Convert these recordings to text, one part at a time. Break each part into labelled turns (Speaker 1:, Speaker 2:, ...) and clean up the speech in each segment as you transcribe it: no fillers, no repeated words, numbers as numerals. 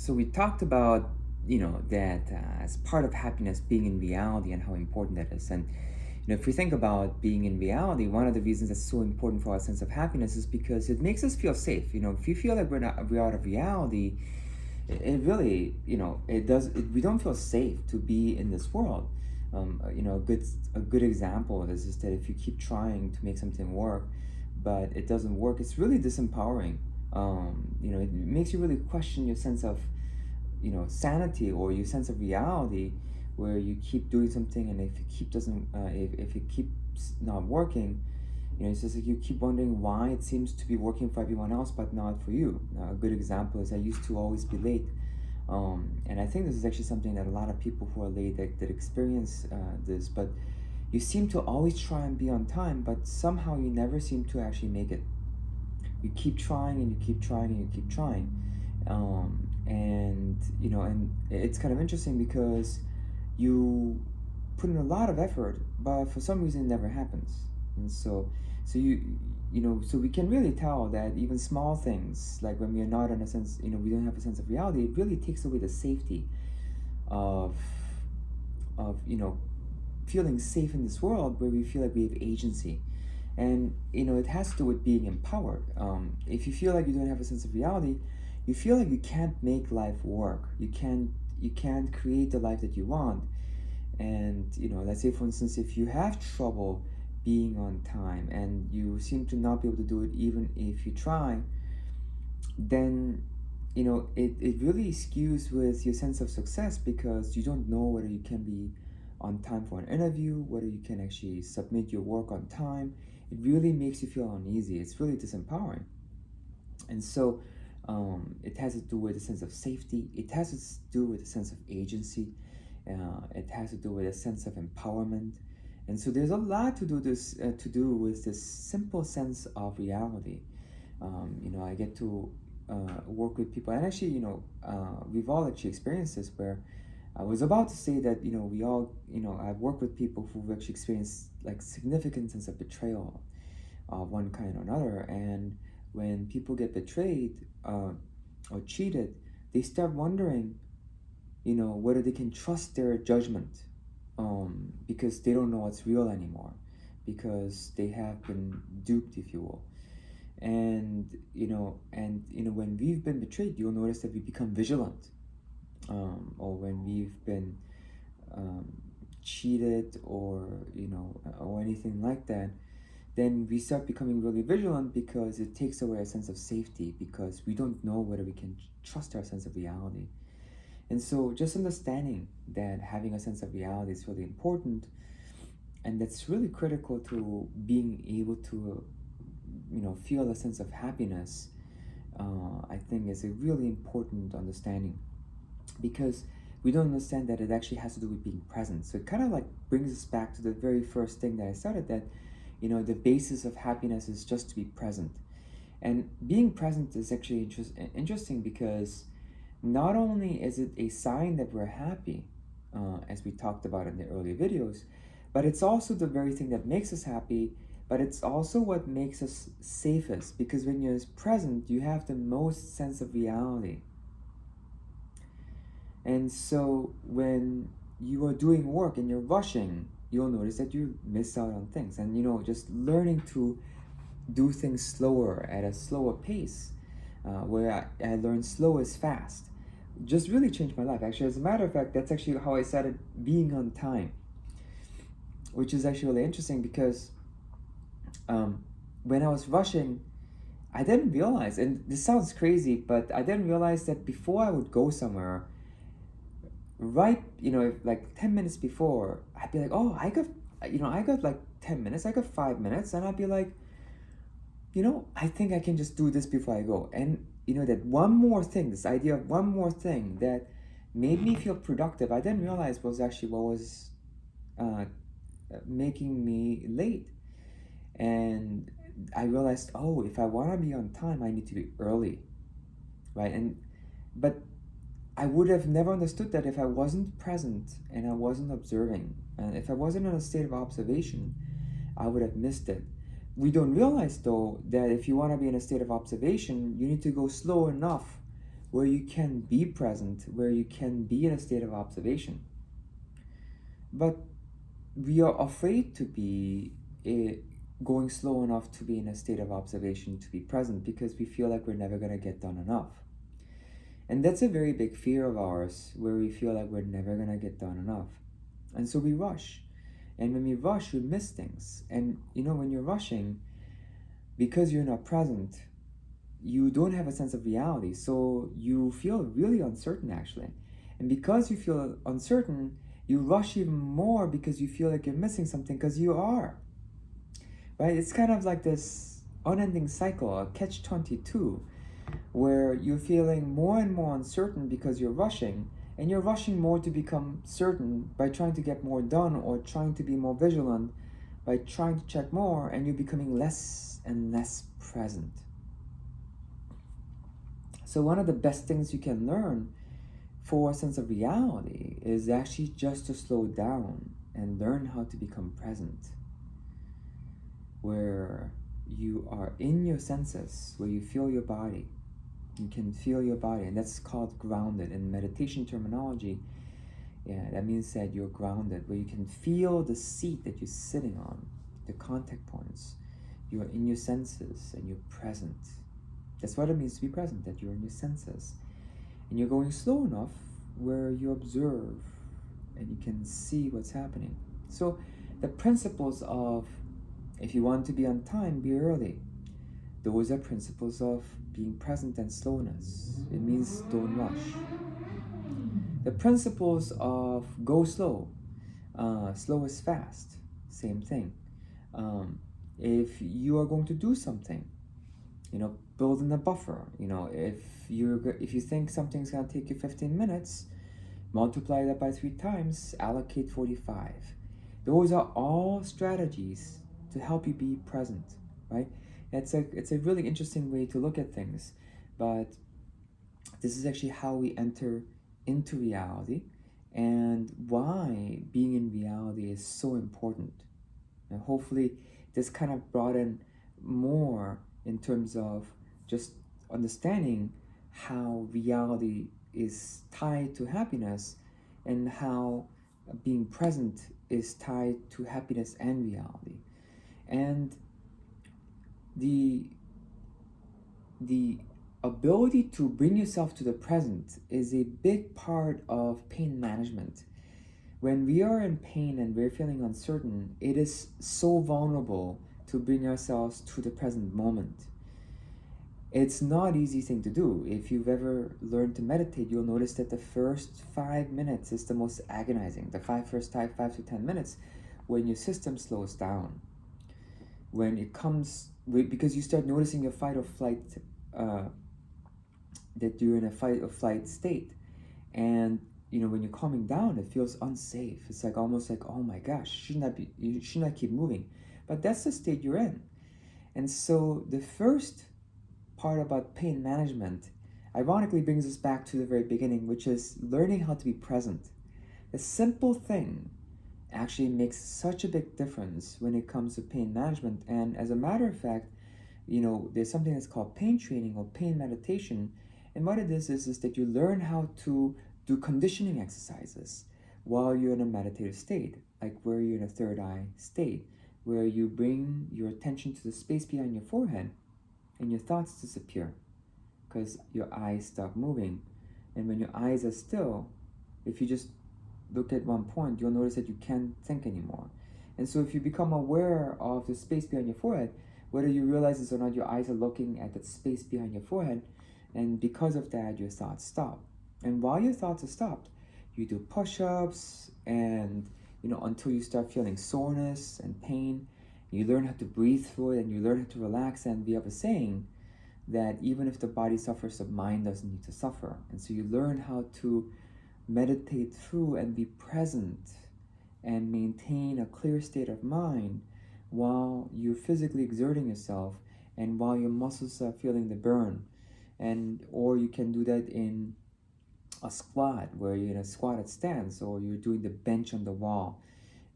Speaker 1: So we talked about, that as part of happiness being in reality and how important that is. And, if we think about being in reality, one of the reasons that's so important for our sense of happiness is because it makes us feel safe. If you feel like we're out of reality, it really, we don't feel safe to be in this world. A good example of this is that if you keep trying to make something work, but it doesn't work, it's really disempowering. It makes you really question your sense of, sanity or your sense of reality, where you keep doing something, and if it keeps not working, it's just like you keep wondering why it seems to be working for everyone else but not for you. A good example is I used to always be late. And I think this is actually something that a lot of people who are late that experience this, but you seem to always try and be on time, but somehow you never seem to actually make it. You keep trying and you keep trying and you keep trying. And it's kind of interesting because you put in a lot of effort, but for some reason it never happens. And so we can really tell that even small things, like when we are not in a sense, we don't have a sense of reality, it really takes away the safety of of feeling safe in this world where we feel like we have agency. And it has to do with being empowered. If you feel like you don't have a sense of reality, you feel like you can't make life work. You can't create the life that you want. And let's say, for instance, if you have trouble being on time and you seem to not be able to do it even if you try, then it really skews with your sense of success, because you don't know whether you can be on time for an interview, whether you can actually submit your work on time. It really makes you feel uneasy. It's really disempowering. And so it has to do with a sense of safety. It has to do with a sense of agency. It has to do with a sense of empowerment. And so there's a lot to do with this simple sense of reality. I get to work with people, and actually, we've all actually experienced this, where I was about to say that, we all, I've worked with people who've actually experienced like significant sense of betrayal of one kind or another. And when people get betrayed or cheated, they start wondering, whether they can trust their judgment, because they don't know what's real anymore, because they have been duped, if you will. And when we've been betrayed, you'll notice that we become vigilant. Or when we've been um, cheated, or anything like that, then we start becoming really vigilant, because it takes away a sense of safety, because we don't know whether we can trust our sense of reality. And so just understanding that having a sense of reality is really important, and that's really critical to being able to feel a sense of happiness, I think is a really important understanding, because we don't understand that it actually has to do with being present. So it kind of like brings us back to the very first thing that I started, that the basis of happiness is just to be present. And being present is actually interesting, because not only is it a sign that we're happy, as we talked about in the earlier videos, but it's also the very thing that makes us happy, but it's also what makes us safest, because when you're present, you have the most sense of reality. And so when you are doing work and you're rushing, you'll notice that you miss out on things. And just learning to do things slower, at a slower pace, where I learned slow is fast, just really changed my life. Actually, as a matter of fact, that's actually how I started being on time, which is actually really interesting, because when I was rushing, I didn't realize, and this sounds crazy, but I didn't realize that before I would go somewhere, right, like 10 minutes before, I'd be like, oh, I got like 10 minutes, I got 5 minutes, and I'd be like, I think I can just do this before I go. And that one more thing, this idea of one more thing that made me feel productive, I didn't realize was actually what was uh, making me late. And I realized, oh, if I want to be on time, I need to be early, right? But I would have never understood that if I wasn't present and I wasn't observing, and if I wasn't in a state of observation, I would have missed it. We don't realize, though, that if you want to be in a state of observation, you need to go slow enough where you can be present, where you can be in a state of observation. But we are afraid to be going slow enough to be in a state of observation, to be present, because we feel like we're never going to get done enough. And that's a very big fear of ours, where we feel like we're never going to get done enough. And so we rush. And when we rush, we miss things. And when you're rushing, because you're not present, you don't have a sense of reality. So you feel really uncertain, actually. And because you feel uncertain, you rush even more because you feel like you're missing something, because you are. Right? It's kind of like this unending cycle, a catch-22, where you're feeling more and more uncertain because you're rushing, and you're rushing more to become certain by trying to get more done, or trying to be more vigilant by trying to check more, and you're becoming less and less present. So one of the best things you can learn for a sense of reality is actually just to slow down and learn how to become present, where you are in your senses, where you feel your body. You can feel your body, and that's called grounded. In meditation terminology, that means that you're grounded, where you can feel the seat that you're sitting on, the contact points. You're in your senses and you're present. That's what it means to be present, that you're in your senses. And you're going slow enough where you observe and you can see what's happening. So the principles of, if you want to be on time, be early. Those are principles of being present and slowness. It means don't rush. The principles of go slow, slow is fast, same thing. If you are going to do something, build in a buffer. If you think something's going to take you 15 minutes, multiply that by 3 times, allocate 45. Those are all strategies to help you be present, right? It's a really interesting way to look at things, but this is actually how we enter into reality, and why being in reality is so important. And hopefully this kind of brought in more in terms of just understanding how reality is tied to happiness, and how being present is tied to happiness and reality. And the ability to bring yourself to the present is a big part of pain management. When we are in pain and we're feeling uncertain, it is so vulnerable to bring ourselves to the present moment. It's not an easy thing to do. If you've ever learned to meditate, you'll notice that the first 5 minutes is the most agonizing. The first 5 to 10 minutes, when your system slows down. When it comes, because you start noticing your fight or flight, that you're in a fight or flight state. And when you're calming down, it feels unsafe. It's like almost like, oh my gosh, you should not keep moving. But that's the state you're in. And so the first part about pain management ironically brings us back to the very beginning, which is learning how to be present. A simple thing actually makes such a big difference when it comes to pain management. And as a matter of fact, there's something that's called pain training or pain meditation. And what it is that you learn how to do conditioning exercises while you're in a meditative state, like where you're in a third eye state, where you bring your attention to the space behind your forehead, and your thoughts disappear because your eyes stop moving. And when your eyes are still, if you just look at one point, you'll notice that you can't think anymore. And so if you become aware of the space behind your forehead, whether you realize this or not, your eyes are looking at that space behind your forehead, and because of that, your thoughts stop. And while your thoughts are stopped, you do push-ups, and until you start feeling soreness and pain. You learn how to breathe through it, and you learn how to relax. And we have a saying that even if the body suffers, the mind doesn't need to suffer. And so you learn how to meditate through and be present and maintain a clear state of mind while you're physically exerting yourself and while your muscles are feeling the burn. Or you can do that in a squat, where you're in a squatted stance, or you're doing the bench on the wall.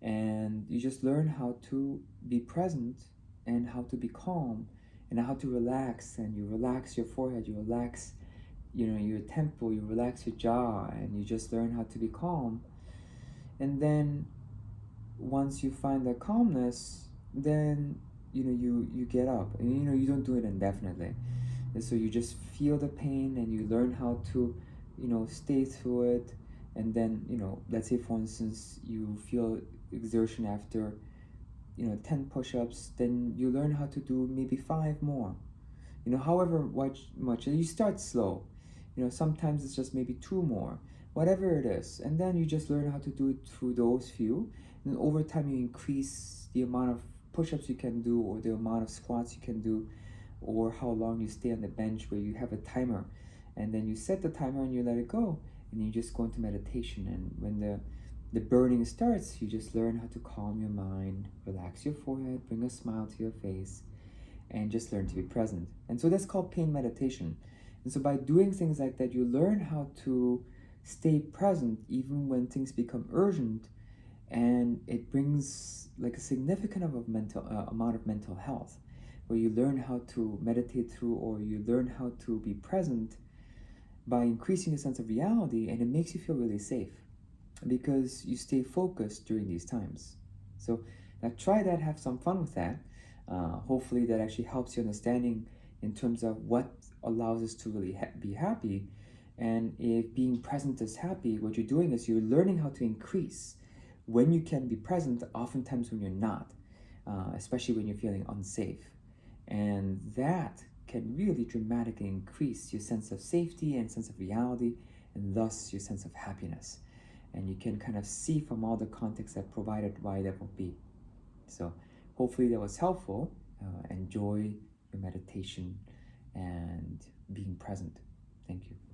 Speaker 1: And you just learn how to be present and how to be calm and how to relax. And you relax your forehead, you relax your temple, you relax your jaw, and you just learn how to be calm. And then once you find that calmness, then you get up, and you don't do it indefinitely. And so you just feel the pain, and you learn how to stay through it. And then let's say, for instance, you feel exertion after 10 push-ups, then you learn how to do maybe 5 more, however much you start slow. Sometimes it's just maybe 2 more, whatever it is, and then you just learn how to do it through those few. And over time you increase the amount of push-ups you can do, or the amount of squats you can do, or how long you stay on the bench, where you have a timer, and then you set the timer and you let it go, and you just go into meditation. And when the burning starts, you just learn how to calm your mind, relax your forehead, bring a smile to your face, and just learn to be present. And so that's called pain meditation. And so by doing things like that, you learn how to stay present even when things become urgent, and it brings like a significant of mental amount of mental health, where you learn how to meditate through, or you learn how to be present by increasing a sense of reality, and it makes you feel really safe because you stay focused during these times. So now try that, have some fun with that. Hopefully that actually helps you understanding in terms of what allows us to really be happy. And if being present is happy, what you're doing is you're learning how to increase when you can be present, oftentimes when you're not, especially when you're feeling unsafe. And that can really dramatically increase your sense of safety and sense of reality, and thus your sense of happiness. And you can kind of see from all the context I've provided why that will be. So hopefully that was helpful. Enjoy your meditation and being present. Thank you.